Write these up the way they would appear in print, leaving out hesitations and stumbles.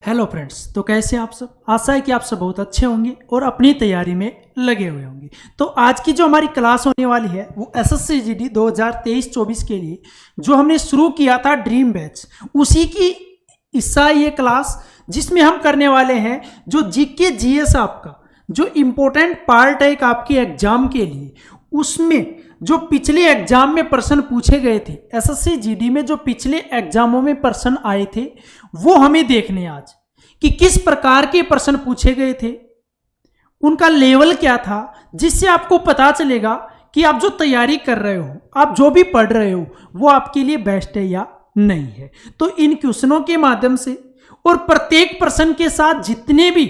Hello friends, तो कैसे आप सब। आशा है कि आप सब बहुत अच्छे होंगे और अपनी तैयारी में लगे हुए होंगे। तो आज की जो हमारी क्लास होने वाली है वो एसएससी जीडी 2023-24 के लिए जो हमने शुरू किया था ड्रीम बैच, उसी की हिस्सा ये क्लास, जिसमें हम करने वाले हैं जो जीके जीएस आपका जो इम्पोर्टेंट पार्ट है एक आपके एग्जाम के लिए, उसमें जो पिछले एग्जाम में प्रश्न पूछे गए थे, एसएससी जीडी में जो पिछले एग्जामों में प्रश्न आए थे वो हमें देखने आज कि किस प्रकार के प्रश्न पूछे गए थे, उनका लेवल क्या था, जिससे आपको पता चलेगा कि आप जो तैयारी कर रहे हो, आप जो भी पढ़ रहे हो, वो आपके लिए बेस्ट है या नहीं है। तो इन क्वेश्चनों के माध्यम से और प्रत्येक प्रश्न के साथ जितने भी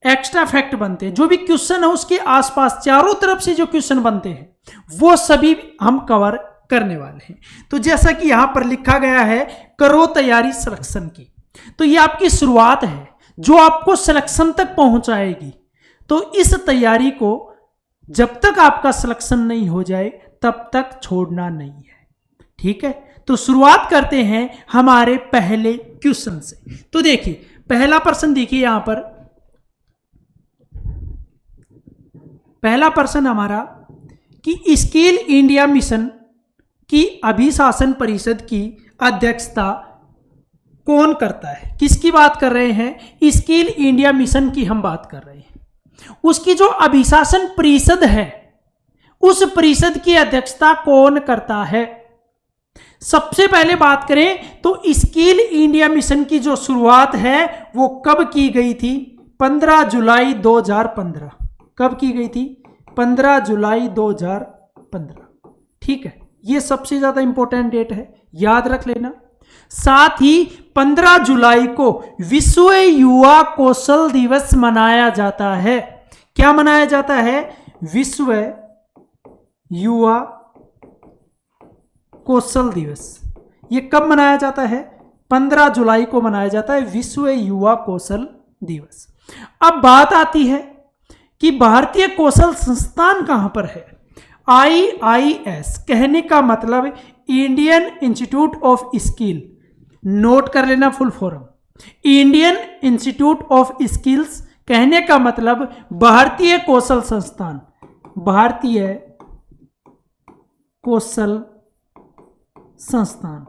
एक्स्ट्रा फैक्ट बनते हैं, जो भी क्वेश्चन है उसके आसपास चारों तरफ से जो क्वेश्चन बनते हैं वो सभी हम कवर करने वाले हैं। तो जैसा कि यहां पर लिखा गया है, करो तैयारी सिलेक्शन की, तो ये आपकी शुरुआत है जो आपको सिलेक्शन तक पहुंचाएगी। तो इस तैयारी को जब तक आपका सिलेक्शन नहीं हो जाए तब तक छोड़ना नहीं है, ठीक है। तो शुरुआत करते हैं हमारे पहले क्वेश्चन से। तो देखिए पहला प्रश्न, देखिए यहां पर पहला प्रश्न हमारा कि स्किल इंडिया मिशन की अभिशासन परिषद की अध्यक्षता कौन करता है। किसकी बात कर रहे हैं? स्किल इंडिया मिशन की हम बात कर रहे हैं। उसकी जो अभिशासन परिषद है, उस परिषद की अध्यक्षता कौन करता है। सबसे पहले बात करें तो स्किल इंडिया मिशन की जो शुरुआत है वो कब की गई थी? 15 जुलाई 2015। कब की गई थी? 15 जुलाई 2015, ठीक है। ये सबसे ज्यादा इंपॉर्टेंट डेट है, याद रख लेना। साथ ही 15 जुलाई को विश्व युवा कौशल दिवस मनाया जाता है। क्या मनाया जाता है? विश्व युवा कौशल दिवस। ये कब मनाया जाता है? 15 जुलाई को मनाया जाता है विश्व युवा कौशल दिवस। अब बात आती है कि भारतीय कौशल संस्थान कहां पर है। IIS कहने का मतलब Indian institute of skill. Note कर लेना full form. Indian institute of skills कहने का मतलब भारतीय कौशल संस्थान। भारतीय कौशल संस्थान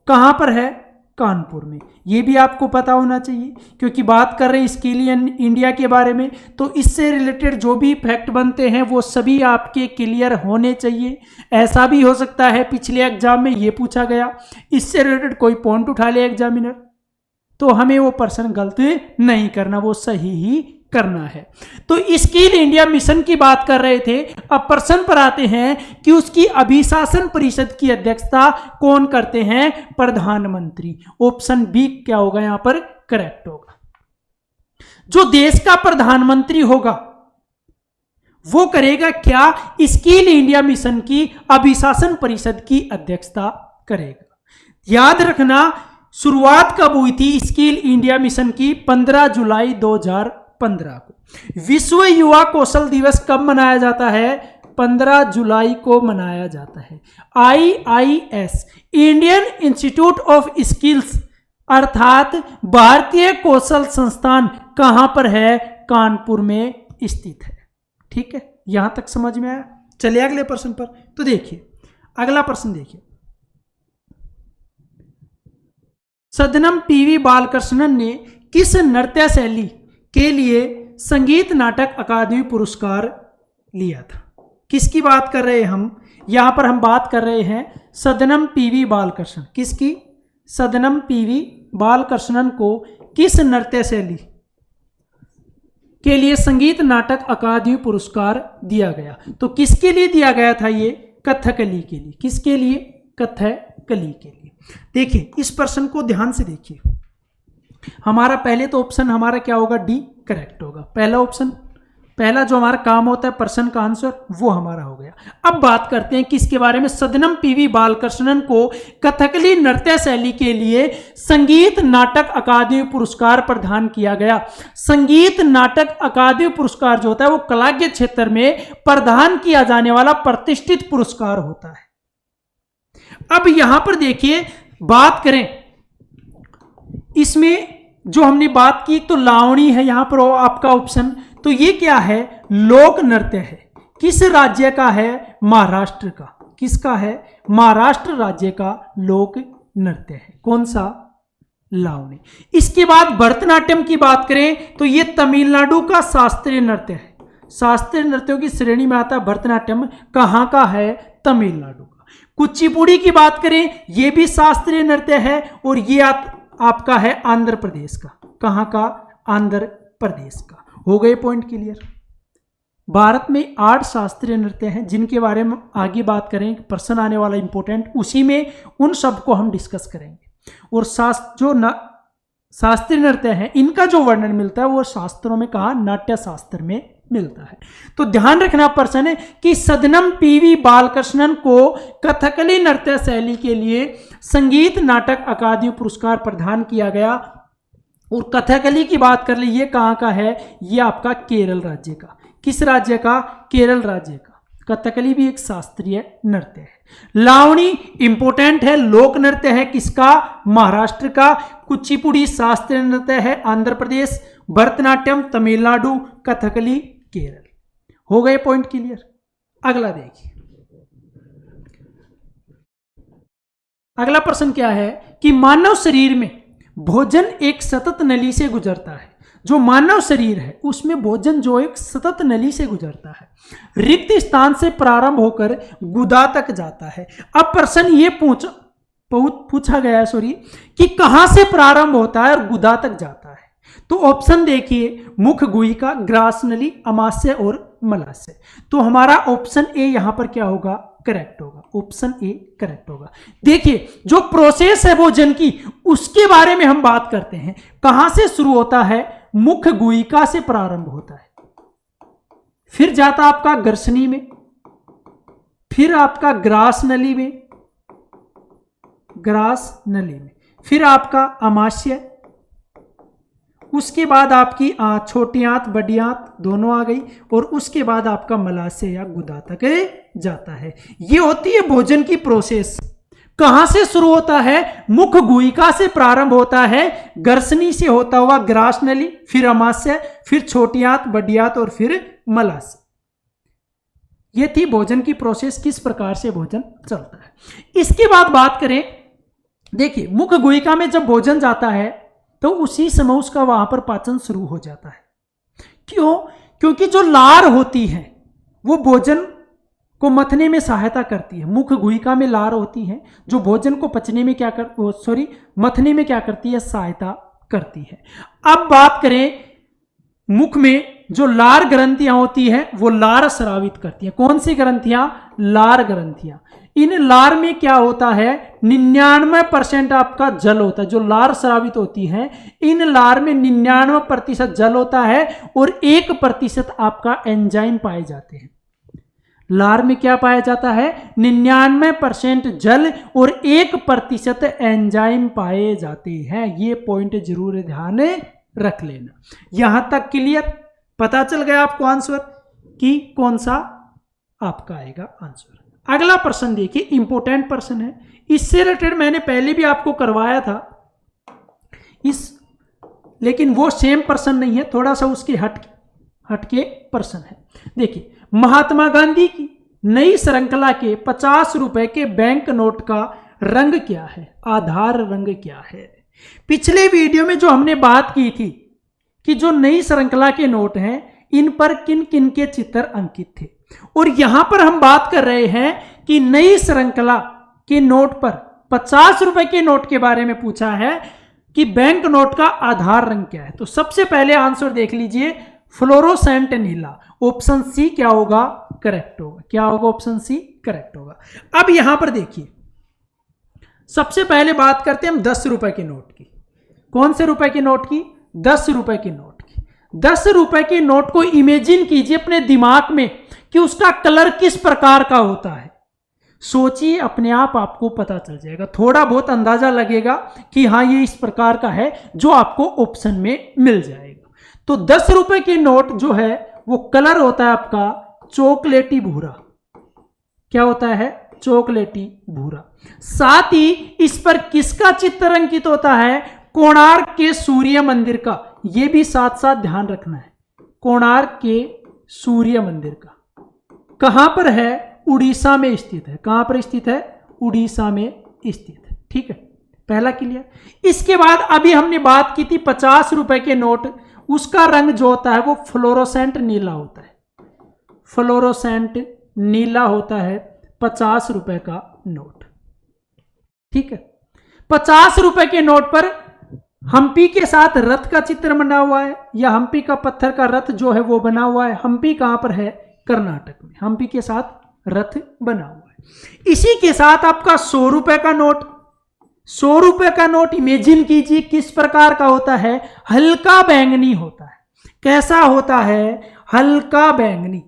कहां पर है? कानपुर में। ये भी आपको पता होना चाहिए क्योंकि बात कर रहे हैं स्किल इंडिया के बारे में, तो इससे रिलेटेड जो भी फैक्ट बनते हैं वो सभी आपके क्लियर होने चाहिए। ऐसा भी हो सकता है पिछले एग्जाम में ये पूछा गया, इससे रिलेटेड कोई पॉइंट उठा ले एग्जामिनर, तो हमें वो प्रश्न गलत नहीं करना, वो सही ही करना है। तो स्किल इंडिया मिशन की बात कर रहे थे। अब प्रश्न पर आते हैं कि उसकी अभिशासन परिषद की अध्यक्षता कौन करते हैं? प्रधानमंत्री। ऑप्शन बी क्या होगा यहां पर? करेक्ट होगा। जो देश का प्रधानमंत्री होगा वो करेगा क्या? स्किल इंडिया मिशन की अभिशासन परिषद की अध्यक्षता करेगा। याद रखना शुरुआत कब हुई थी स्किल इंडिया मिशन की? 15 जुलाई 2015 को। विश्व युवा कौशल दिवस कब मनाया जाता है? 15 जुलाई को मनाया जाता है। IIS Indian institute of skills अर्थात भारतीय कौशल संस्थान कहां पर है? कानपुर में स्थित है, ठीक है। यहां तक समझ में आया? चलिए अगले प्रश्न पर। तो देखिए अगला प्रश्न, देखिए सदनम PV बालकृष्णन ने किस नृत्य शैली के लिए संगीत नाटक अकादमी पुरस्कार लिया था। किसकी बात कर रहे हैं हम? यहां पर हम बात कर रहे हैं सदनम PV बालकृष्णन। किसकी? सदनम PV बालकृष्णन को किस नृत्य शैली के लिए संगीत नाटक अकादमी पुरस्कार दिया गया? तो किसके लिए दिया गया था ये? कथकली के लिए। किसके लिए? कथकली के लिए। देखिए इस प्रश्न को ध्यान से देखिए। हमारा पहले तो ऑप्शन हमारा क्या होगा? डी करेक्ट होगा। पहला ऑप्शन, पहला जो हमारा काम होता है प्रश्न का आंसर, वो हमारा हो गया। अब बात करते हैं किसके बारे में? सदनम PV बालकृष्णन को कथकली नृत्य शैली के लिए संगीत नाटक अकादमी पुरस्कार प्रदान किया गया। संगीत नाटक अकादमी पुरस्कार जो होता है वो कला के क्षेत्र में प्रदान किया जाने वाला प्रतिष्ठित पुरस्कार होता है। अब यहां पर देखिए बात करें इस इसमें जो हमने बात की तो लावणी है यहां पर आपका ऑप्शन। तो ये क्या है, लोक नृत्य है। किस राज्य का है, महाराष्ट्र का। किसका है, महाराष्ट्र राज्य का लोक नृत्य है। कौन सा, लावणी। इसके बाद भरतनाट्यम की बात करें तो ये तमिलनाडु का शास्त्रीय नृत्य है। शास्त्रीय नृत्यों की श्रेणी में आता है भरतनाट्यम। कहां का है, तमिलनाडु का। कुचिपुड़ी की बात करें, यह भी शास्त्रीय नृत्य है और ये आपका है आंध्र प्रदेश का। कहां का, आंध्र प्रदेश का। हो गए पॉइंट क्लियर। भारत में 8 शास्त्रीय नृत्य हैं जिनके बारे में आगे बात करेंगे, प्रश्न आने वाला इंपॉर्टेंट, उसी में उन सब को हम डिस्कस करेंगे। और शास्त्रीय नृत्य है इनका जो वर्णन मिलता है वो शास्त्रों में कहा, नाट्य शास्त्र में मिलता है। तो ध्यान रखना प्रश्न है कि सदनम पीवी बालकृष्णन को कथकली नृत्य शैली के लिए संगीत नाटक अकादमी पुरस्कार प्रदान किया गया। और कथकली की बात कर ली, ये कहाँ का है, ये आपका केरल राज्य का। किस राज्य का, केरल राज्य का। कथकली भी एक शास्त्रीय नृत्य है। लावणी इंपोर्टेंट है, लोक नृत्य है। किसका, महाराष्ट्र का। कुचिपुड़ी शास्त्रीय नृत्य है, आंध्र प्रदेश। भरतनाट्यम तमिलनाडु, कथकली केरल। हो गए पॉइंट क्लियर। अगला देखिए, अगला प्रश्न क्या है कि मानव शरीर में भोजन एक सतत नली से गुजरता है। जो मानव शरीर है उसमें भोजन जो एक सतत नली से गुजरता है, रिक्त स्थान से प्रारंभ होकर गुदा तक जाता है। अब प्रश्न ये पूछा गया है कि कहां से प्रारंभ होता है और गुदा तक जाता है। तो ऑप्शन देखिए, मुख गुहिका, ग्रास नली, अमाशय और मलाशय। तो हमारा ऑप्शन ए यहां पर क्या होगा, करेक्ट होगा। ऑप्शन ए करेक्ट होगा। देखिए जो प्रोसेस है भोजन की उसके बारे में हम बात करते हैं। कहां से शुरू होता है, मुख गुहिका से प्रारंभ होता है, फिर जाता आपका ग्रसनी में, फिर आपका ग्रास नली में, फिर आपका अमाशय, उसके बाद आपकी छोटी आंत बड़ी आंत दोनों आ गई, और उसके बाद आपका मलाशय या गुदा तक जाता है। ये होती है भोजन की प्रोसेस। कहां से शुरू होता है, मुख गुहिका से प्रारंभ होता है, ग्रसनी से होता हुआ ग्रास नली, फिर अमाशय, फिर छोटी आंत बड़ी आंत और फिर मलाशय। ये थी भोजन की प्रोसेस, किस प्रकार से भोजन चलता है। इसके बाद बात करें, देखिए मुख गुहिका में जब भोजन जाता है तो उसी समय उसका वहां पर पाचन शुरू हो जाता है। क्यों, क्योंकि जो लार होती है वो भोजन को मथने में सहायता करती है। मुख गुहिका में लार होती है जो भोजन को पचने में मथने में क्या करती है, सहायता करती है। अब बात करें, मुख में जो लार ग्रंथियां होती हैं वो लार स्रावित करती हैं। कौन सी ग्रंथियां, लार ग्रंथियां। इन लार में क्या होता है, 99% आपका जल होता है। जो लार स्रावित होती है इन लार में 99% जल होता है और 1% आपका एंजाइम पाए जाते हैं। लार में क्या पाया जाता है, 99% जल और 1% एंजाइम पाए जाते हैं। ये पॉइंट जरूर ध्यान रख लेना। यहां तक क्लियर, पता चल गया आपको आंसर कि कौन सा आपका आएगा आंसर। अगला प्रश्न देखिए, इंपॉर्टेंट प्रश्न है। इससे रिलेटेड मैंने पहले भी आपको करवाया था लेकिन वो सेम प्रश्न नहीं है, थोड़ा सा उसके हटके प्रश्न है। देखिए, महात्मा गांधी की नई श्रृंखला के 50 रुपए के बैंक नोट का रंग क्या है, आधार रंग क्या है। पिछले वीडियो में जो हमने बात की थी कि जो नई श्रृंखला के नोट हैं इन पर किन किन के चित्र अंकित थे, और यहां पर हम बात कर रहे हैं कि नई श्रृंखला के नोट पर 50 रुपए के नोट के बारे में पूछा है कि बैंक नोट का आधार रंग क्या है। तो सबसे पहले आंसर देख लीजिए, फ्लोरोसेंट नीला। ऑप्शन सी क्या होगा, करेक्ट होगा। क्या होगा, ऑप्शन सी करेक्ट होगा। अब यहां पर देखिए, सबसे पहले बात करते हैं हम 10 रुपए के नोट की। कौन से रुपए के नोट की, 10 रुपए के नोट की। 10 रुपए के नोट को इमेजिन कीजिए अपने दिमाग में कि उसका कलर किस प्रकार का होता है। सोचिए, अपने आप आपको पता चल जाएगा, थोड़ा बहुत अंदाजा लगेगा कि हाँ ये इस प्रकार का है, जो आपको ऑप्शन में मिल जाएगा। तो 10 रुपए के नोट जो है वो कलर होता है आपका चॉकलेटी भूरा। क्या होता है, चॉकलेटी भूरा। साथ ही इस पर किसका चित्र अंकित होता है, कोणार्क के सूर्य मंदिर का, यह भी साथ साथ ध्यान रखना है। कोणार्क के सूर्य मंदिर का कहां पर है? उड़ीसा में स्थित है। कहां पर स्थित है? उड़ीसा में स्थित है। ठीक है, पहला क्लियर। इसके बाद अभी हमने बात की थी 50 रुपए के नोट, उसका रंग जो होता है वो फ्लोरोसेंट नीला होता है। फ्लोरोसेंट नीला होता है 50 रुपए का नोट। ठीक है, 50 रुपए के नोट पर हम्पी के साथ रथ का चित्र बना हुआ है, या हम्पी का पत्थर का रथ जो है वो बना हुआ है। हम्पी कहां पर है? कर्नाटक में। हम्पी के साथ रथ बना हुआ है। इसी के साथ आपका 100 रुपए का नोट, 100 रुपए का नोट इमेजिन कीजिए किस प्रकार का होता है? हल्का बैंगनी होता है। कैसा होता है? हल्का बैंगनी।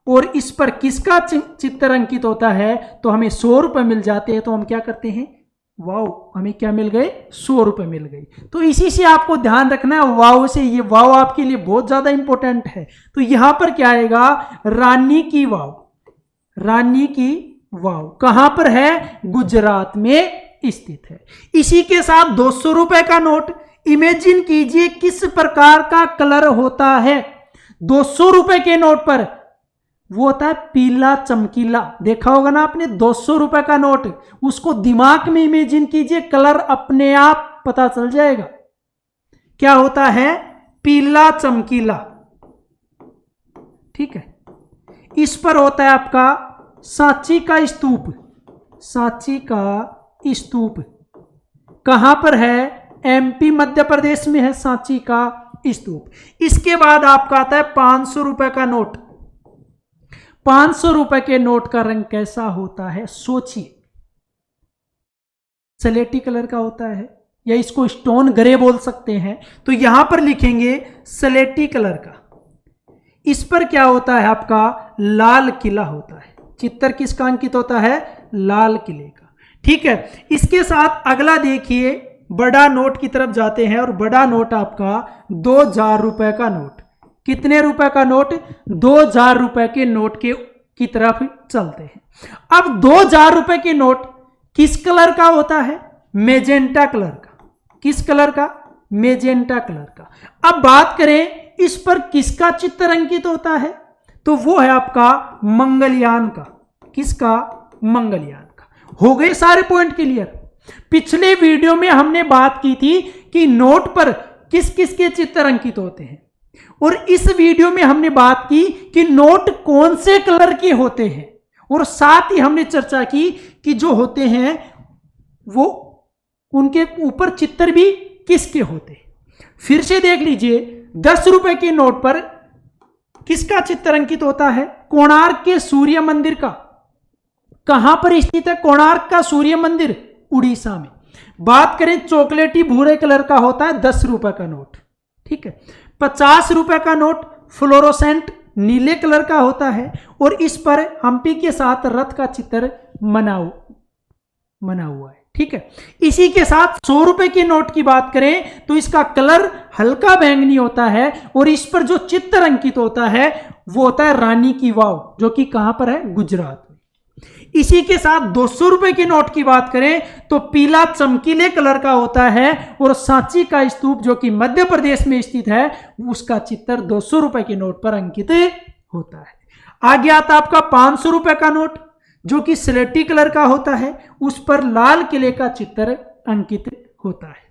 और इस पर किसका चित्र अंकित होता है? तो हमें 100 रुपए मिल जाते हैं, तो हम क्या करते हैं? वाव, हमें क्या मिल गए? 100 रुपए मिल गए। तो इसी से आपको ध्यान रखना है, वाव से, ये वाव आपके लिए बहुत ज्यादा इंपॉर्टेंट है। तो यहां पर क्या आएगा? रानी की वाव। रानी की वाव कहां पर है? गुजरात में स्थित है। इसी के साथ 200 रुपए का नोट, इमेजिन कीजिए किस प्रकार का कलर होता है। 200 रुपए के नोट पर वो होता है पीला चमकीला। देखा होगा ना आपने 200 रुपए का नोट, उसको दिमाग में इमेजिन कीजिए, कलर अपने आप पता चल जाएगा। क्या होता है? पीला चमकीला। ठीक है, इस पर होता है आपका सांची का स्तूप। सांची का स्तूप कहां पर है? एमपी मध्य प्रदेश में है सांची का स्तूप। इसके बाद आपका आता है 500 रुपए का नोट। 500 रुपए के नोट का रंग कैसा होता है? सोचिए, सलेटी कलर का होता है, या इसको स्टोन ग्रे बोल सकते हैं। तो यहां पर लिखेंगे सलेटी कलर का। इस पर क्या होता है? आपका लाल किला होता है। चित्र किसका अंकित होता है? लाल किले का। ठीक है, इसके साथ अगला देखिए, बड़ा नोट की तरफ जाते हैं, और बड़ा नोट आपका 2000 रुपए का नोट। कितने रुपए का नोट? 2000 रुपए के नोट की तरफ चलते हैं। अब 2000 रुपए के नोट किस कलर का होता है? मेजेंटा कलर का। किस कलर का? मेजेंटा कलर का। अब बात करें इस पर किसका चित्र अंकित होता है? तो वो है आपका मंगलयान का। किसका? मंगलयान का। हो गए सारे पॉइंट क्लियर। पिछले वीडियो में हमने बात की थी कि नोट पर किस किस के चित्र अंकित होते हैं, और इस वीडियो में हमने बात की कि नोट कौन से कलर के होते हैं, और साथ ही हमने चर्चा की कि जो होते हैं वो उनके ऊपर चित्र भी किसके होते हैं। फिर से देख लीजिए, 10 रुपए के नोट पर किसका चित्र अंकित होता है? कोणार्क के सूर्य मंदिर का। कहां पर स्थित है कोणार्क का सूर्य मंदिर? उड़ीसा में। बात करें चॉकलेटी भूरे कलर का होता है 10 रुपए का नोट। ठीक है, 50 रुपए का नोट फ्लोरोसेंट नीले कलर का होता है, और इस पर हम्पी के साथ रथ का चित्र बना हुआ है। ठीक है, इसी के साथ 100 रुपए के नोट की बात करें तो इसका कलर हल्का बैंगनी होता है, और इस पर जो चित्र अंकित होता है वो होता है रानी की वाव, जो कि कहां पर है? गुजरात में। इसी के साथ 200 रुपए के नोट की बात करें तो पीला चमकीले कलर का होता है, और सांची का स्तूप जो कि मध्य प्रदेश में स्थित है उसका चित्र 200 रुपए के नोट पर अंकित होता है। आगे आता आपका 500 रुपए का नोट, जो कि स्लेटी कलर का होता है, उस पर लाल किले का चित्र अंकित होता है।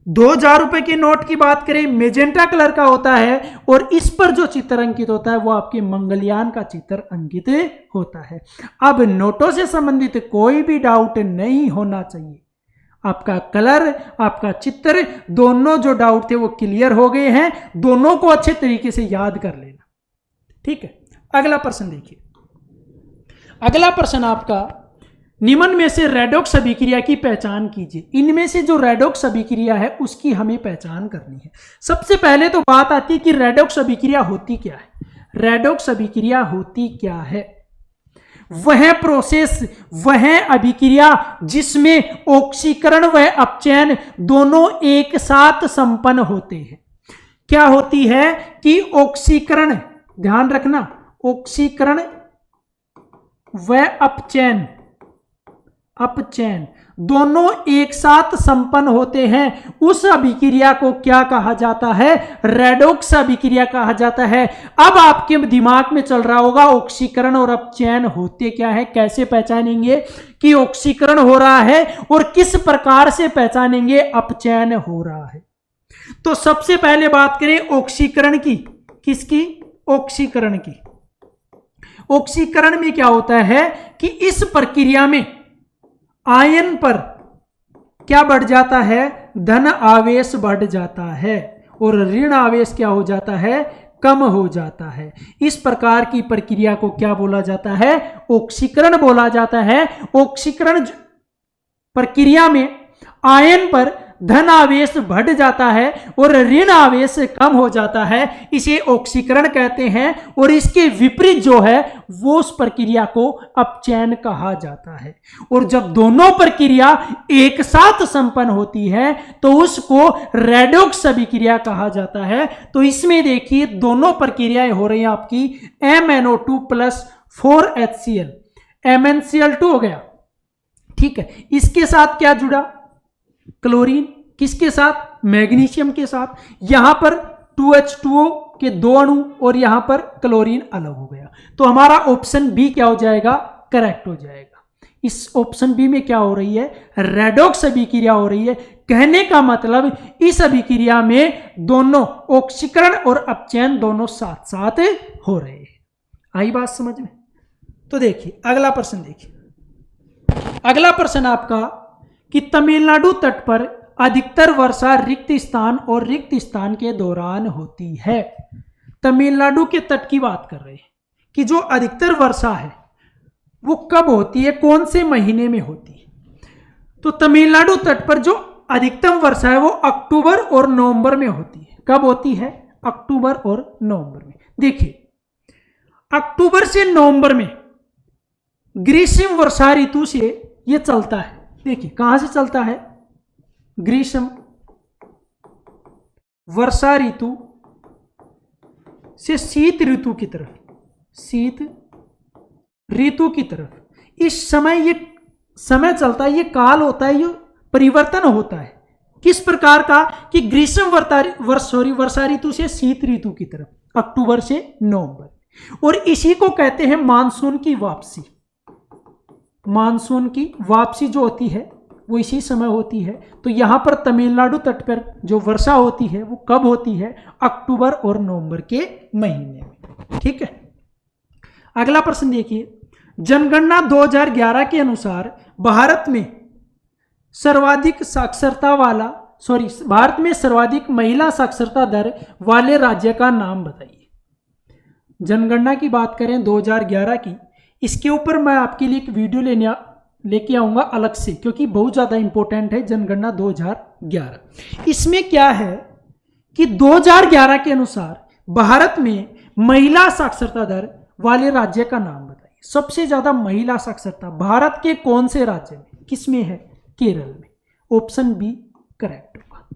2000 रुपए के नोट की बात करें, मेजेंटा कलर का होता है, और इस पर जो चित्र अंकित होता है वो आपके मंगलयान का चित्र अंकित होता है। अब नोटों से संबंधित कोई भी डाउट नहीं होना चाहिए। आपका कलर, आपका चित्र, दोनों जो डाउट थे वो क्लियर हो गए हैं। दोनों को अच्छे तरीके से याद कर लेना। ठीक है, अगला प्रश्न देखिए। अगला प्रश्न आपका, निम्न में से रेडॉक्स अभिक्रिया की पहचान कीजिए। इनमें से जो रेडॉक्स अभिक्रिया है उसकी हमें पहचान करनी है। सबसे पहले तो बात आती है कि रेडॉक्स अभिक्रिया होती क्या है। रेडॉक्स अभिक्रिया होती क्या है? वह प्रोसेस, वह अभिक्रिया जिसमें ऑक्सीकरण व अपचयन दोनों एक साथ संपन्न होते हैं। क्या होती है कि ऑक्सीकरण, ध्यान रखना, ऑक्सीकरण व अपचयन अपचयन दोनों एक साथ संपन्न होते हैं, उस अभिक्रिया को क्या कहा जाता है? रेडॉक्स अभिक्रिया कहा जाता है। अब आपके दिमाग में चल रहा होगा ऑक्सीकरण और अपचयन होते क्या है, कैसे पहचानेंगे कि ऑक्सीकरण हो रहा है और किस प्रकार से पहचानेंगे अपचयन हो रहा है। तो सबसे पहले बात करें ऑक्सीकरण की। किसकी? ऑक्सीकरण की। ऑक्सीकरण में क्या होता है कि इस प्रक्रिया में आयन पर क्या बढ़ जाता है? धन आवेश बढ़ जाता है और ऋण आवेश क्या हो जाता है? कम हो जाता है। इस प्रकार की प्रक्रिया को क्या बोला जाता है? ऑक्सीकरण बोला जाता है। ऑक्सीकरण प्रक्रिया में आयन पर धन आवेश बढ़ जाता है और ऋण आवेश कम हो जाता है, इसे ऑक्सीकरण कहते हैं। और इसके विपरीत जो है वो उस प्रक्रिया को अपचयन कहा जाता है। और जब दोनों प्रक्रिया एक साथ संपन्न होती है तो उसको रेडॉक्स अभिक्रिया कहा जाता है। तो इसमें देखिए दोनों प्रक्रियाएं हो रही हैं आपकी MnO2 प्लस 4HCl, MnCl2 हो गया, ठीक है। इसके साथ क्या जुड़ा? क्लोरीन। किसके साथ? मैग्नीशियम के साथ। यहां पर 2H2O के दो अणु और यहां पर क्लोरीन अलग हो गया। तो हमारा ऑप्शन बी क्या हो जाएगा? करेक्ट हो जाएगा। इस ऑप्शन बी में क्या हो रही है? रेडॉक्स अभिक्रिया हो रही है। कहने का मतलब इस अभिक्रिया में दोनों ऑक्सीकरण और अपचयन दोनों साथ साथ हो रहे हैं। आई बात समझ में? तो देखिए अगला प्रश्न देखिए। अगला प्रश्न आपका कि तमिलनाडु तट पर अधिकतर वर्षा रिक्त स्थान और रिक्त स्थान के दौरान होती है। तमिलनाडु के तट की बात कर रहे हैं कि जो अधिकतर वर्षा है वो कब होती है, कौन से महीने में होती है। तो तमिलनाडु तट पर जो अधिकतम वर्षा है वो अक्टूबर और नवंबर में होती है। कब होती है? अक्टूबर और नवंबर में। देखिए अक्टूबर से नवंबर में ग्रीष्म वर्षा ऋतु से ये चलता है। देखिए कहां से चलता है? ग्रीष्म वर्षा ऋतु से शीत ऋतु की तरफ, शीत ऋतु की तरफ। इस समय ये समय चलता है, ये काल होता है, ये परिवर्तन होता है। किस प्रकार का? कि ग्रीष्म वर्षा ऋतु से शीत ऋतु की तरफ, अक्टूबर से नवंबर। और इसी को कहते हैं मानसून की वापसी। मानसून की वापसी जो होती है वो इसी समय होती है। तो यहां पर तमिलनाडु तट पर जो वर्षा होती है वो कब होती है? अक्टूबर और नवंबर के महीने में, ठीक है। अगला प्रश्न देखिए। जनगणना 2011 के अनुसार भारत में सर्वाधिक महिला साक्षरता दर वाले राज्य का नाम बताइए। जनगणना की बात करें 2011 की, इसके ऊपर मैं आपके लिए एक वीडियो लेके आऊंगा अलग से, क्योंकि बहुत ज़्यादा इंपॉर्टेंट है जनगणना 2011। इसमें क्या है कि 2011 के अनुसार भारत में महिला साक्षरता दर वाले राज्य का नाम बताइए। सबसे ज़्यादा महिला साक्षरता भारत के कौन से राज्य में, किस में है? केरल में। ऑप्शन बी करेक्ट होगा।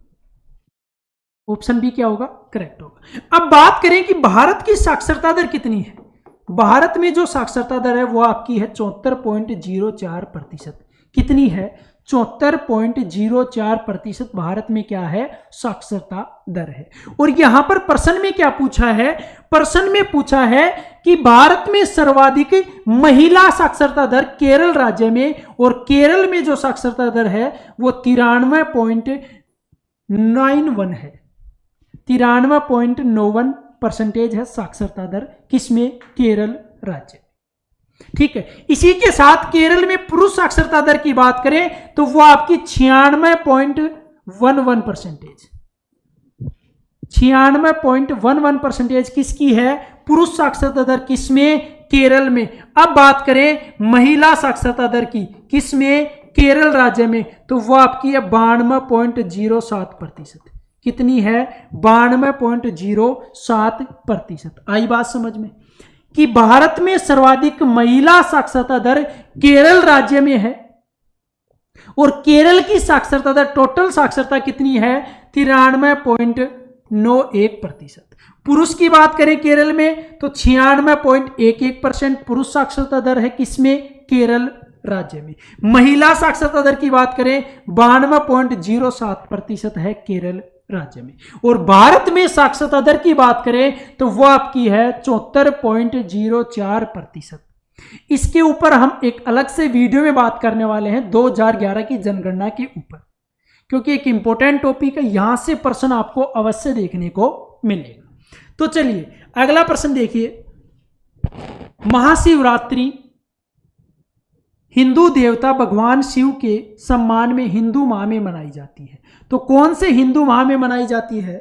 ऑप्शन बी क्या होगा? करेक्ट होगा। अब बात करें कि भारत की साक्षरता दर कितनी है। भारत में जो साक्षरता दर है वो आपकी है 74.04%। कितनी है? 74.04% भारत में क्या है? साक्षरता दर है। और यहां पर प्रश्न में क्या पूछा है? प्रश्न में पूछा है कि भारत में सर्वाधिक महिला साक्षरता दर केरल राज्य में, और केरल में जो साक्षरता दर है वो 93.91 है। 93.91% है साक्षरता दर। किसमें? केरल राज्य। ठीक है। इसी के साथ केरल में पुरुष साक्षरता दर की बात करें तो वो आपकी 96.11%। 96.11% किसकी है? पुरुष साक्षरता दर। किसमें? केरल में। अब बात करें महिला साक्षरता दर की, किसमें? केरल राज्य में, तो वो आपकी है 92.07%। कितनी है? 92.07%। आई बात समझ में कि भारत में सर्वाधिक महिला साक्षरता दर केरल राज्य में है, और केरल की साक्षरता दर, टोटल साक्षरता कितनी है? 93.91%। पुरुष की बात करें केरल में तो 96.11% पुरुष साक्षरता दर है। किसमें? केरल राज्य में। महिला साक्षरता दर की बात करें 92.07% है केरल राज्य में। और भारत में साक्षरता दर की बात करें तो वो आपकी है 74.04%। इसके ऊपर हम एक अलग से वीडियो में बात करने वाले हैं 2011 की जनगणना के ऊपर, क्योंकि एक इंपॉर्टेंट टॉपिक है, यहां से प्रश्न आपको अवश्य देखने को मिलेगा। तो चलिए अगला प्रश्न देखिए। महाशिवरात्रि हिंदू देवता भगवान शिव के सम्मान में हिंदू माह में मनाई जाती है। तो कौन से हिंदू माह में मनाई जाती है?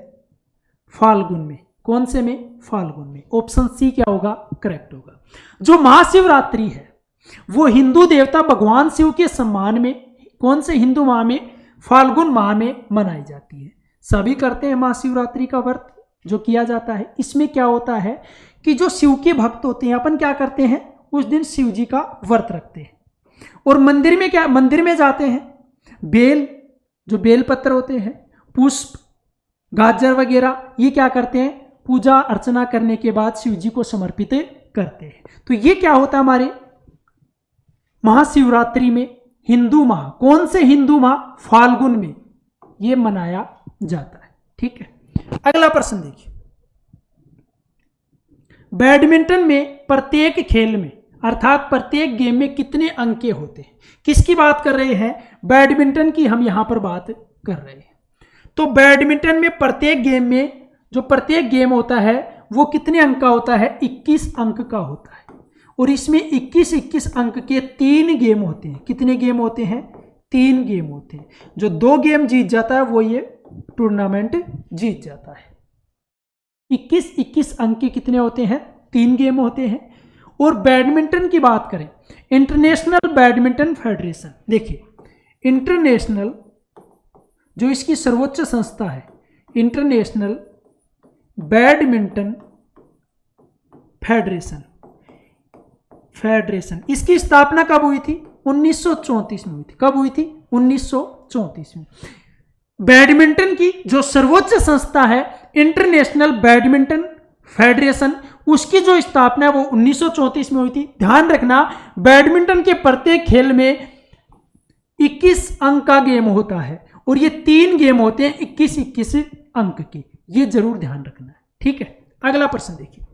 फाल्गुन में। कौन से में? फाल्गुन में। ऑप्शन सी क्या होगा? करेक्ट होगा। जो महाशिवरात्रि है वो हिंदू देवता भगवान शिव के सम्मान में कौन से हिंदू माह में? फाल्गुन माह में मनाई जाती है। सभी करते हैं महाशिवरात्रि का व्रत जो किया जाता है। इसमें क्या होता है कि जो शिव के भक्त होते हैं, अपन क्या करते हैं उस दिन शिव जी का व्रत रखते हैं और मंदिर में जाते हैं, जो बेल पत्र होते हैं, पुष्प, गाजर वगैरह, ये क्या करते हैं पूजा अर्चना करने के बाद शिव जी को समर्पित करते हैं। तो ये क्या होता है हमारे महाशिवरात्रि में हिंदू माह, कौन से हिंदू माह? फाल्गुन में ये मनाया जाता है। ठीक है, अगला प्रश्न देखिए। बैडमिंटन में प्रत्येक खेल में अर्थात प्रत्येक गेम में कितने अंक होते हैं? किसकी बात कर रहे हैं? बैडमिंटन की हम यहां पर बात कर रहे हैं। तो बैडमिंटन में प्रत्येक गेम में जो प्रत्येक गेम होता है वो कितने अंक का होता है? 21 अंक का होता है। और इसमें 21 अंक के 3 गेम होते हैं। कितने गेम होते हैं? 3 गेम होते हैं। जो 2 गेम जीत जाता है वो ये टूर्नामेंट जीत जाता है। 21 अंक के कितने होते हैं? 3 गेम होते हैं। और बैडमिंटन की बात करें, इंटरनेशनल बैडमिंटन फेडरेशन, देखिए इंटरनेशनल जो इसकी सर्वोच्च संस्था है, इंटरनेशनल बैडमिंटन फेडरेशन, इसकी स्थापना कब हुई थी? 1934 में हुई थी। कब हुई थी? 1934 में। बैडमिंटन की जो सर्वोच्च संस्था है इंटरनेशनल बैडमिंटन फेडरेशन, उसकी जो स्थापना है वो 1934 में हुई थी। ध्यान रखना, बैडमिंटन के प्रत्येक खेल में 21 अंक का गेम होता है और ये 3 गेम होते हैं 21 अंक के। ये जरूर ध्यान रखना है। ठीक है, अगला प्रश्न देखिए।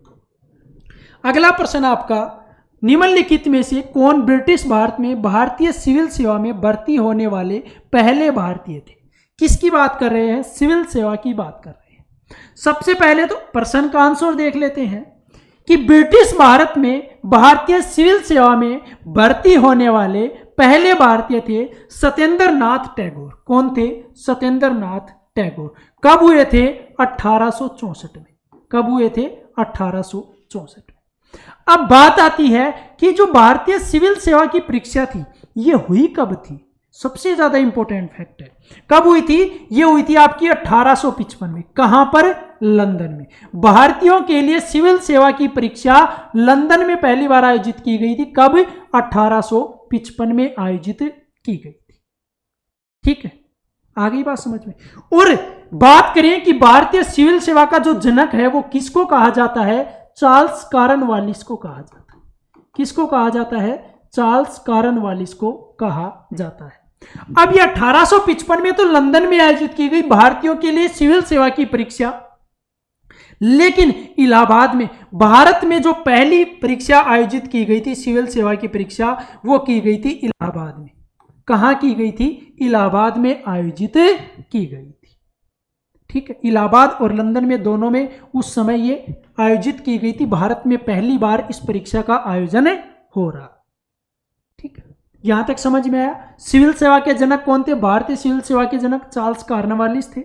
अगला प्रश्न आपका, निम्नलिखित में से कौन ब्रिटिश भारत में भारतीय सिविल सेवा में भर्ती होने वाले पहले भारतीय थे? किसकी बात कर रहे हैं? सिविल सेवा की बात कर रहे हैं। सबसे पहले तो प्रश्न का आंसर देख लेते हैं कि ब्रिटिश भारत में भारतीय सिविल सेवा में भर्ती होने वाले पहले भारतीय थे सत्येंद्र नाथ टैगोर। कौन थे? सत्येंद्र नाथ टैगोर। कब हुए थे? 1864 में। कब हुए थे? 1864 में। अब बात आती है कि जो भारतीय सिविल सेवा की परीक्षा थी ये हुई कब थी? सबसे ज्यादा इंपॉर्टेंट फैक्ट है, कब हुई थी? ये हुई थी आपकी 1855 में। कहां पर? लंदन में। भारतीयों के लिए सिविल सेवा की परीक्षा लंदन में पहली बार आयोजित की गई थी। कब? 1855 में आयोजित की गई थी। ठीक है, आ गई बात समझ में। और बात करें कि भारतीय सिविल सेवा का जो जनक है वो किसको कहा जाता है? चार्ल्स कॉर्नवालिस को कहा जाता है। किसको कहा जाता है? चार्ल्स कॉर्नवालिस को कहा जाता है। अब ये 1855 में तो लंदन में आयोजित की गई भारतीयों के लिए सिविल सेवा की परीक्षा, लेकिन इलाहाबाद में भारत में जो पहली परीक्षा आयोजित की गई थी सिविल सेवा की परीक्षा, वो की गई थी इलाहाबाद में। कहां की गई थी? इलाहाबाद में आयोजित की गई थी। ठीक है, इलाहाबाद और लंदन में दोनों में उस समय ये आयोजित की गई थी। भारत में पहली बार इस परीक्षा का आयोजन हो रहा। ठीक है, यहां तक समझ में आया। सिविल सेवा के जनक कौन थे? भारतीय सिविल सेवा के जनक चार्ल्स कॉर्नवालिस थे।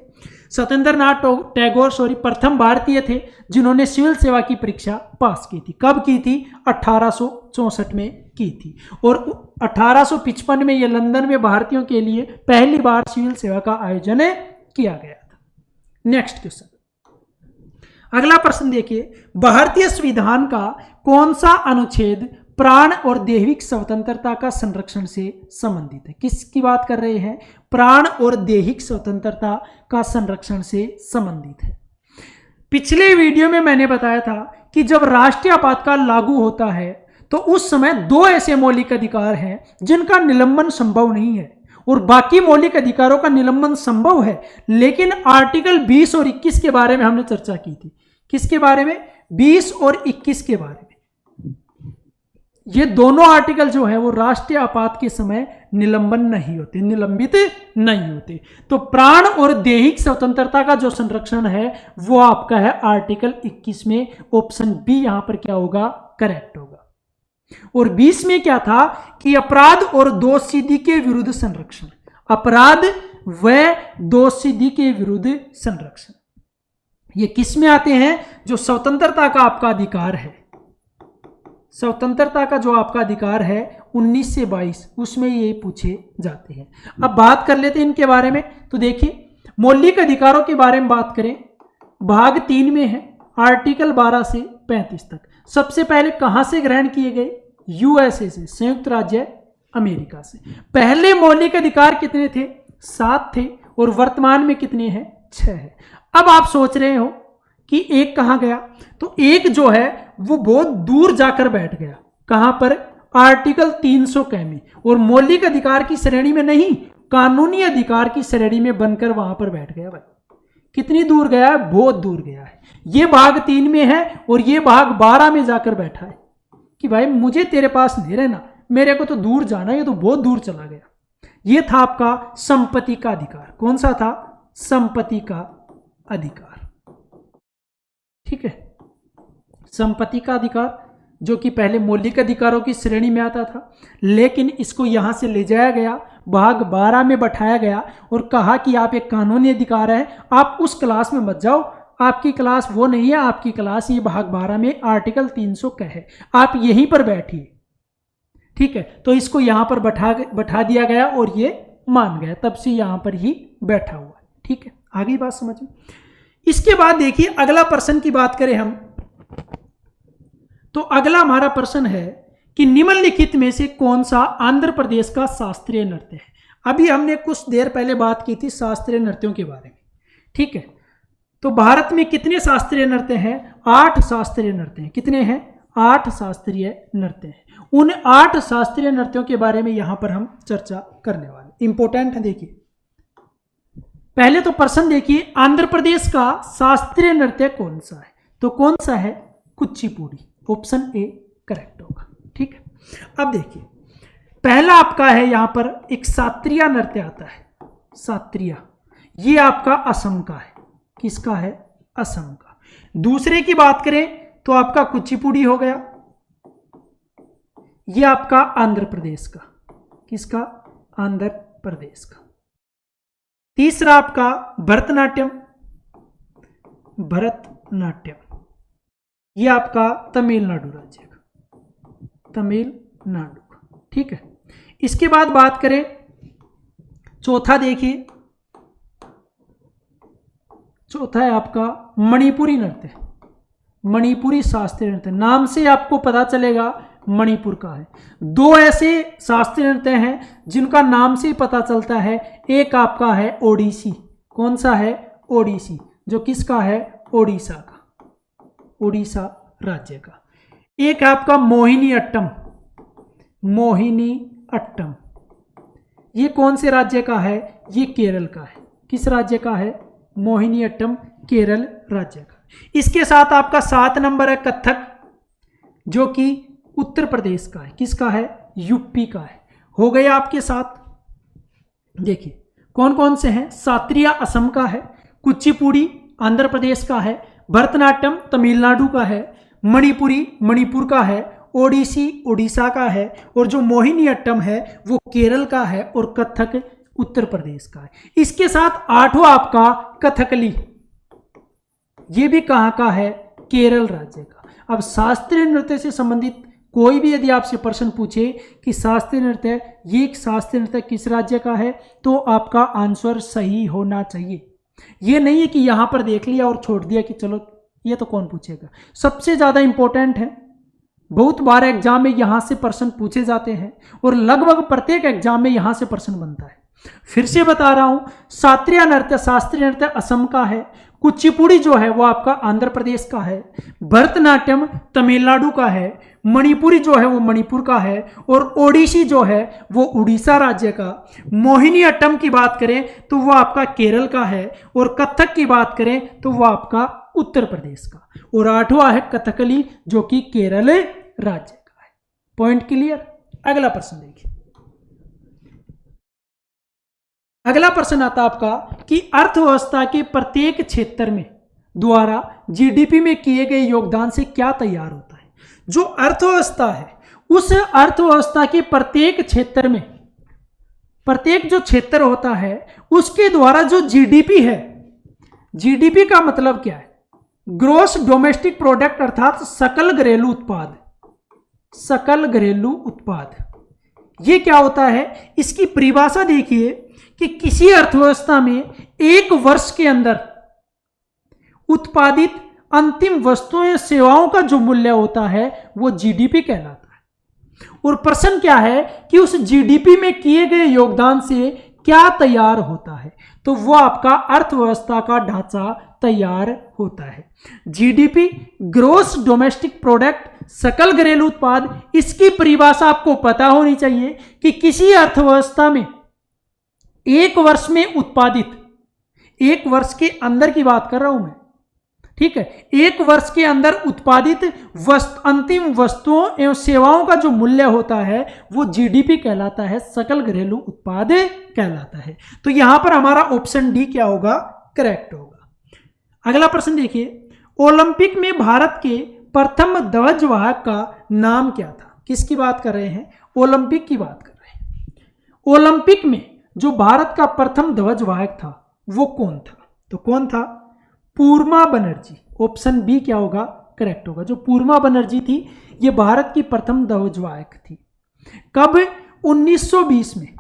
सत्येंद्र नाथ टैगोर प्रथम भारतीय थे जिन्होंने सिविल सेवा की परीक्षा पास की थी। कब की थी? 1864 में की थी। और 1855 में ये लंदन में भारतीयों के लिए पहली बार सिविल सेवा का आयोजन किया गया था। नेक्स्ट क्वेश्चन, अगला प्रश्न देखिए। भारतीय संविधान का कौन सा अनुच्छेद प्राण और दैहिक स्वतंत्रता का संरक्षण से संबंधित है? किसकी बात कर रहे हैं? प्राण और दैहिक स्वतंत्रता का संरक्षण से संबंधित है। पिछले वीडियो में मैंने बताया था कि जब राष्ट्रीय आपातकाल लागू होता है तो उस समय 2 ऐसे मौलिक अधिकार हैं जिनका निलंबन संभव नहीं है, और बाकी मौलिक अधिकारों का निलंबन संभव है। लेकिन आर्टिकल 20 और 21 के बारे में हमने चर्चा की थी। किसके बारे में? 20 और 21 के बारे में। ये दोनों आर्टिकल जो है वो राष्ट्रीय आपात के समय निलंबन नहीं होते, निलंबित नहीं होते। तो प्राण और दैहिक स्वतंत्रता का जो संरक्षण है वो आपका है आर्टिकल 21 में। ऑप्शन बी यहां पर क्या होगा? करेक्ट होगा। और 20 में क्या था कि अपराध और दोषसिद्धि के विरुद्ध संरक्षण, अपराध व दोषसिद्धि के विरुद्ध संरक्षण, ये किस में आते हैं? जो स्वतंत्रता का आपका अधिकार है, स्वतंत्रता का जो आपका अधिकार है 19 से 22, उसमें ये पूछे जाते हैं। अब बात कर लेते हैं इनके बारे में। तो देखिए, मौलिक अधिकारों के बारे में बात करें, भाग 3 में है आर्टिकल 12 से 35 तक। सबसे पहले कहां से ग्रहण किए गए? यूएसए से, संयुक्त राज्य अमेरिका से। पहले मौलिक अधिकार कितने थे? 7 थे, और वर्तमान में कितने हैं? 6 है। अब आप सोच रहे हो कि एक कहां गया? तो एक जो है वो बहुत दूर जाकर बैठ गया। कहां पर? आर्टिकल 300 क में, और मौलिक अधिकार की श्रेणी में नहीं, कानूनी अधिकार की श्रेणी में बनकर वहां पर बैठ गया। भाई कितनी दूर गया है? बहुत दूर गया है। ये भाग 3 में है और ये भाग 12 में जाकर बैठा है कि भाई मुझे तेरे पास नहीं रहना, मेरे को तो दूर जाना है, ये तो बहुत दूर चला गया। ये था आपका संपत्ति का अधिकार। कौन सा था? संपत्ति का अधिकार। ठीक है, संपत्ति का अधिकार जो कि पहले मौलिक अधिकारों की श्रेणी में आता था, लेकिन इसको यहां से ले जाया गया, भाग 12 में बैठाया गया और कहा कि आप एक कानूनी अधिकार है, आप उस क्लास में मत जाओ, आपकी क्लास वो नहीं है, आपकी क्लास ये भाग 12 में आर्टिकल 300 का है, आप यहीं पर बैठिए। ठीक है, तो इसको यहां पर बैठा दिया गया और ये मान गया, तब से यहां पर ही बैठा हुआ है। ठीक है, आगे बात समझ में। इसके बाद देखिए अगला प्रश्न की बात करें हम, तो अगला हमारा प्रश्न है कि निम्नलिखित में से कौन सा आंध्र प्रदेश का शास्त्रीय नृत्य है। अभी हमने कुछ देर पहले बात की थी शास्त्रीय नृत्यों के बारे में। ठीक है, तो भारत में कितने शास्त्रीय नृत्य हैं? 8 शास्त्रीय नृत्य हैं। कितने हैं? 8 शास्त्रीय नृत्य हैं। उन 8 शास्त्रीय नृत्यों के बारे में यहां पर हम चर्चा करने वाले, इंपॉर्टेंट है। देखिए पहले तो प्रश्न देखिए, आंध्र प्रदेश का शास्त्रीय नृत्य कौन सा है? तो कौन सा है? कुचिपुड़ी। ऑप्शन ए करेक्ट होगा। ठीक है, अब देखिए पहला आपका है यहां पर एक शास्त्रीय नृत्य आता है, शास्त्रीय, ये आपका असम का है। किसका है? असम का। दूसरे की बात करें तो आपका कुचिपुड़ी हो गया, ये आपका आंध्र प्रदेश का। किसका? आंध्र प्रदेश का। तीसरा आपका भरतनाट्यम, भरतनाट्यम, ये आपका तमिलनाडु राज्य का, तमिलनाडु का। ठीक है, इसके बाद बात करें चौथा, देखिए चौथा है आपका मणिपुरी नृत्य, मणिपुरी शास्त्रीय नृत्य। नाम से आपको पता चलेगा मणिपुर का है। 2 ऐसे शास्त्रीय नृत्य हैं जिनका नाम से ही पता चलता है। एक आपका है ओडिसी। कौन सा है? ओडिसी, जो किसका है? ओडिशा का, उड़ीसा राज्य का। एक आपका मोहिनी अट्टम, मोहिनी अट्टम, ये कौन से राज्य का है? ये केरल का है। किस राज्य का है? मोहिनी अट्टम केरल राज्य का। इसके साथ आपका 7 नंबर है कथक, जो कि उत्तर प्रदेश का है। किसका है? यूपी का है। हो गया आपके साथ। देखिए कौन कौन से हैं? शास्त्रीय असम का है, कुचिपुड़ी आंध्र प्रदेश का है, भरतनाट्यम तमिलनाडु का है, मणिपुरी मणिपुर का है, ओडिसी उड़ीसा का है, और जो मोहिनी अट्टम है वो केरल का है, और कथक उत्तर प्रदेश का है। इसके साथ 8वां आपका कथकली, ये भी कहाँ का है? केरल राज्य का। अब शास्त्रीय नृत्य से संबंधित कोई भी यदि आपसे प्रश्न पूछे कि शास्त्रीय नृत्य, ये शास्त्रीय नृत्य किस राज्य का है, तो आपका आंसर सही होना चाहिए। ये नहीं है कि यहां पर देख लिया और छोड़ दिया कि चलो ये तो कौन पूछेगा। सबसे ज्यादा इंपॉर्टेंट है, बहुत बार एग्जाम में यहां से प्रश्न पूछे जाते हैं और लगभग प्रत्येक एग्जाम में यहां से प्रश्न बनता है। फिर से बता रहा हूं, शास्त्रीय नृत्य असम का है, कुचिपुड़ी जो है वो आपका आंध्र प्रदेश का है, भरतनाट्यम तमिलनाडु का है, मणिपुरी जो है वो मणिपुर का है, और ओडिसी जो है वो उड़ीसा राज्य का, मोहिनी अट्टम की बात करें तो वो आपका केरल का है, और कथक की बात करें तो वो आपका उत्तर प्रदेश का, और आठवां है कथकली जो कि केरल राज्य का है। Point clear. अगला प्रश्न देखिए। अगला प्रश्न आता आपका कि अर्थव्यवस्था के प्रत्येक क्षेत्र में द्वारा जीडीपी में किए गए योगदान से क्या तैयार होता है। जो अर्थव्यवस्था है उस अर्थव्यवस्था के प्रत्येक क्षेत्र में, प्रत्येक जो क्षेत्र होता है उसके द्वारा जो जीडीपी है, जीडीपी का मतलब क्या है, ग्रोस डोमेस्टिक प्रोडक्ट अर्थात सकल घरेलू उत्पाद, सकल घरेलू उत्पाद, ये क्या होता है, इसकी परिभाषा देखिए कि किसी अर्थव्यवस्था में एक वर्ष के अंदर उत्पादित अंतिम वस्तुओं या सेवाओं का जो मूल्य होता है वो जीडीपी कहलाता है। और प्रश्न क्या है कि उस जीडीपी में किए गए योगदान से क्या तैयार होता है, तो वो आपका अर्थव्यवस्था का ढांचा तैयार होता है। जीडीपी ग्रोस डोमेस्टिक प्रोडक्ट, सकल घरेलू उत्पाद, इसकी परिभाषा आपको पता होनी चाहिए कि किसी अर्थव्यवस्था में एक वर्ष में उत्पादित, एक वर्ष के अंदर की बात कर रहा हूं मैं, ठीक है, एक वर्ष के अंदर उत्पादित अंतिम वस्तुओं एवं सेवाओं का जो मूल्य होता है वो जीडीपी कहलाता है, सकल घरेलू उत्पाद कहलाता है। तो यहां पर हमारा ऑप्शन डी क्या होगा, करेक्ट होगा। अगला प्रश्न देखिए, ओलंपिक में भारत के प्रथम ध्वजवाहक का नाम क्या था। किसकी बात कर रहे हैं, ओलंपिक की बात कर रहे हैं। ओलंपिक में जो भारत का प्रथम ध्वजवाहक था वो कौन था, तो कौन था, पूर्णा बनर्जी। ऑप्शन बी क्या होगा, करेक्ट होगा। जो पूर्णा बनर्जी थी ये भारत की प्रथम ध्वजवाहक थी। कब, 1920 में।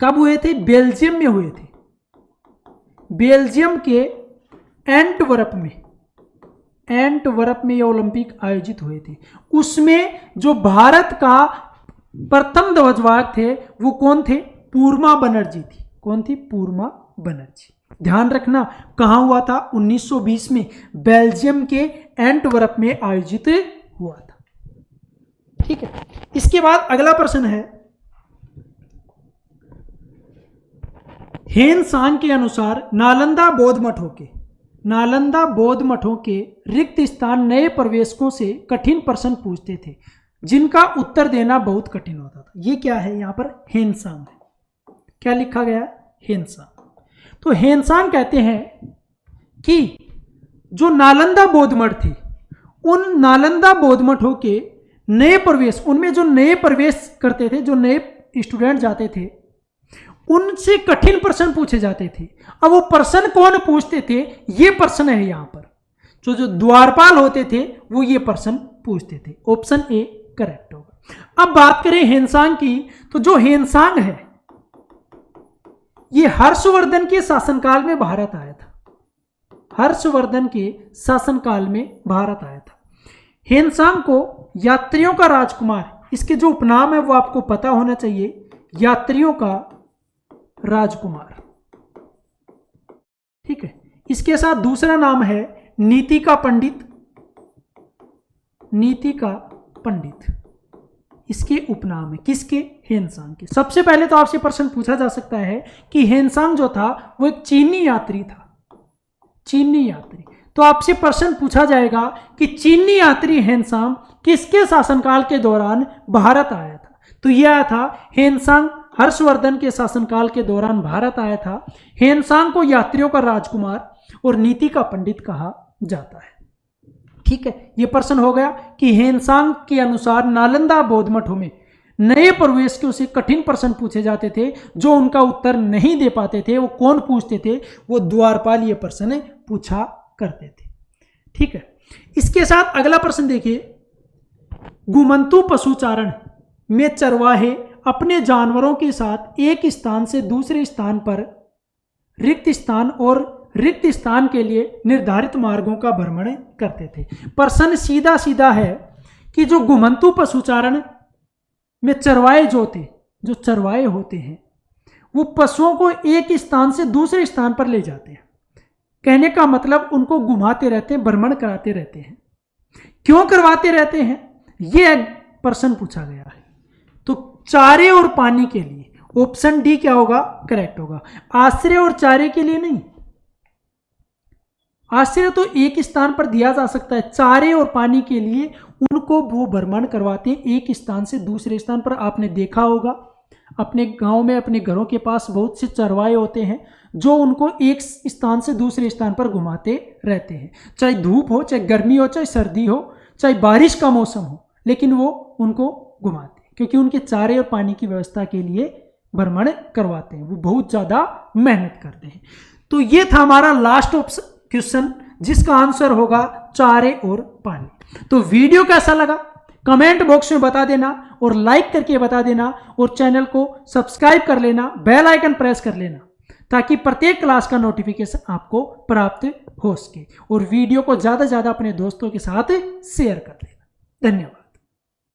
कब हुए थे, बेल्जियम में हुए थे, बेल्जियम के एंटवर्प में, एंटवर्प में ये ओलंपिक आयोजित हुए थे। उसमें जो भारत का प्रथम ध्वजवाहक थे वो कौन थे, पूर्णा बनर्जी थी। कौन थी, पूर्णा बनर्जी। ध्यान रखना कहां हुआ था, 1920 में बेल्जियम के एंटवर्प में आयोजित हुआ था। ठीक है, इसके बाद अगला प्रश्न है, हेन सांग के अनुसार नालंदा बौद्ध मठों के रिक्त स्थान नए प्रवेशकों से कठिन प्रश्न पूछते थे जिनका उत्तर देना बहुत कठिन होता था। ये क्या है, यहां पर हेन सांग है। क्या लिखा गया, हेन सांग। तो हेन सांग कहते हैं कि जो नालंदा बौद्ध मठ थे, उन नालंदा बौद्ध मठों के नए प्रवेश, उनमें जो नए प्रवेश करते थे, जो नए स्टूडेंट जाते थे, उनसे कठिन प्रश्न पूछे जाते थे। अब वो प्रश्न कौन पूछते थे, ये प्रश्न है यहां पर। जो द्वारपाल होते थे वो ये प्रश्न पूछते थे। ऑप्शन ए करेक्ट होगा। अब बात करें हेनसांग की, तो जो हेनसांग है ये हर्षवर्धन के शासनकाल में भारत आया था। हर्षवर्धन के शासनकाल में भारत आया था। हेनसांग को यात्रियों का राजकुमार, इसके जो उपनाम है वो आपको पता होना चाहिए, यात्रियों का राजकुमार। ठीक है, इसके साथ दूसरा नाम है नीति का पंडित। नीति का पंडित इसके उपनाम है, किसके, हेनसांग के। सबसे पहले तो आपसे प्रश्न पूछा जा सकता है कि हेनसांग जो था वो एक चीनी यात्री था। चीनी यात्री, तो आपसे प्रश्न पूछा जाएगा कि चीनी यात्री हेनसांग किसके शासनकाल के दौरान भारत आया था। तो यह आया था हेनसांग, हर्षवर्धन के शासनकाल के दौरान भारत आया था। हेनसांग को यात्रियों का राजकुमार और नीति का पंडित कहा जाता है। ठीक है, यह प्रश्न हो गया कि हेनसांग के अनुसार नालंदा बौद्ध मठों में नए प्रवेशियों से कठिन प्रश्न पूछे जाते थे, जो उनका उत्तर नहीं दे पाते थे वो कौन पूछते थे, वो द्वारपाल ये प्रश्न पूछा करते थे। ठीक है, इसके साथ अगला प्रश्न देखिए, घुमंतु पशुचारण में चरवाहे अपने जानवरों के साथ एक स्थान से दूसरे स्थान पर रिक्त स्थान और रिक्त स्थान के लिए निर्धारित मार्गों का भ्रमण करते थे। प्रश्न सीधा सीधा है कि जो घुमंतु पशुचारण में चरवाहे जो चरवाहे होते हैं वो पशुओं को एक स्थान से दूसरे स्थान पर ले जाते हैं। कहने का मतलब उनको घुमाते रहते हैं, भ्रमण कराते रहते हैं। क्यों करवाते रहते हैं, ये प्रश्न पूछा गया है। तो चारे और पानी के लिए ऑप्शन डी क्या होगा, करेक्ट होगा। आश्रय और चारे के लिए नहीं, आश्रय तो एक स्थान पर दिया जा सकता है, चारे और पानी के लिए उनको वो भ्रमण करवाते हैं एक स्थान से दूसरे स्थान पर। आपने देखा होगा अपने गांव में, अपने घरों के पास बहुत से चरवाहे होते हैं जो उनको एक स्थान से दूसरे स्थान पर घुमाते रहते हैं। चाहे धूप हो, चाहे गर्मी हो, चाहे सर्दी हो, चाहे बारिश का मौसम हो, लेकिन वो उनको घुमाते हैं क्योंकि उनके चारे और पानी की व्यवस्था के लिए भ्रमण करवाते हैं। वो बहुत ज़्यादा मेहनत करते हैं। तो ये था हमारा लास्ट क्वेश्चन जिसका आंसर होगा चारे और पानी। तो वीडियो कैसा लगा कमेंट बॉक्स में बता देना और लाइक करके बता देना और चैनल को सब्सक्राइब कर लेना, बेल आइकन प्रेस कर लेना ताकि प्रत्येक क्लास का नोटिफिकेशन आपको प्राप्त हो सके। और वीडियो को ज़्यादा से ज़्यादा अपने दोस्तों के साथ शेयर कर लेना। धन्यवाद।